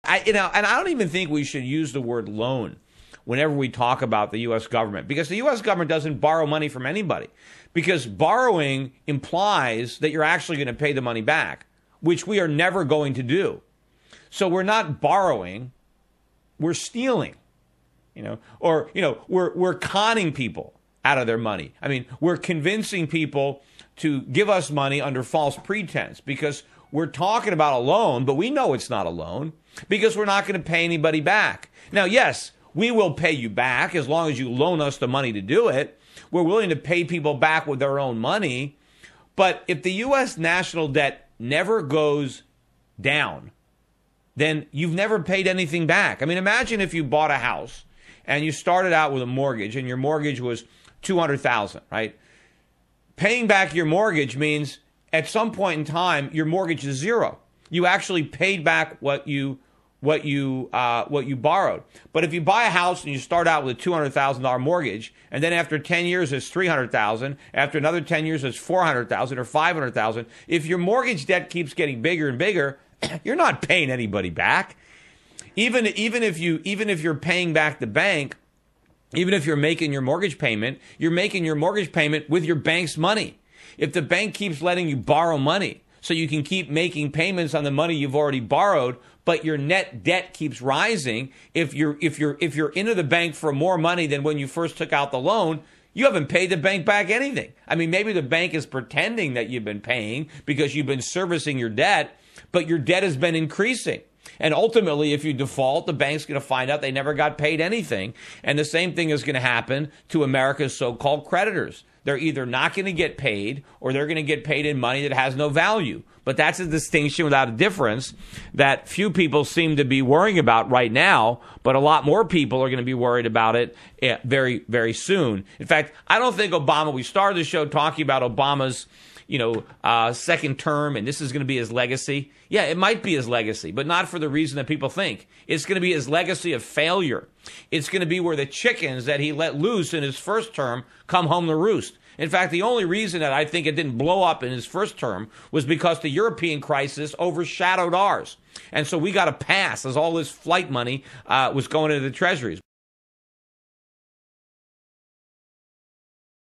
and I don't even think we should use the word loan whenever we talk about the U.S. government, because the U.S. government doesn't borrow money from anybody, because borrowing implies that you're actually going to pay the money back, which we are never going to do. So we're not borrowing, we're stealing, or we're conning people out of their money. I mean, we're convincing people to give us money under false pretense, because we're talking about a loan, but we know it's not a loan because we're not going to pay anybody back. Now, yes, we will pay you back as long as you loan us the money to do it. We're willing to pay people back with their own money. But if the U.S. national debt never goes down, then you've never paid anything back. I mean, imagine if you bought a house and you started out with a mortgage and your mortgage was $200,000, right? Paying back your mortgage means at some point in time, your mortgage is zero. You actually paid back what you borrowed. But if you buy a house and you start out with a $200,000 mortgage, and then after 10 years it's $300,000, after another 10 years it's $400,000 or $500,000, if your mortgage debt keeps getting bigger and bigger, you're not paying anybody back. Even if you're paying back the bank, even if you're making your mortgage payment, you're making your mortgage payment with your bank's money. If the bank keeps letting you borrow money so you can keep making payments on the money you've already borrowed, but your net debt keeps rising, if you're into the bank for more money than when you first took out the loan, you haven't paid the bank back anything. I mean, maybe the bank is pretending that you've been paying because you've been servicing your debt, but your debt has been increasing. And ultimately, if you default, the bank's going to find out they never got paid anything. And the same thing is going to happen to America's so-called creditors. They're either not going to get paid or they're going to get paid in money that has no value. But that's a distinction without a difference that few people seem to be worrying about right now, but a lot more people are going to be worried about it very, very soon. In fact, I don't think Obama, we started the show talking about Obama's second term, and this is going to be his legacy. Yeah, it might be his legacy, but not for the reason that people think. It's going to be his legacy of failure. It's going to be where the chickens that he let loose in his first term come home to roost. In fact, the only reason that I think it didn't blow up in his first term was because the European crisis overshadowed ours. And so we got a pass as all this flight money was going into the treasuries.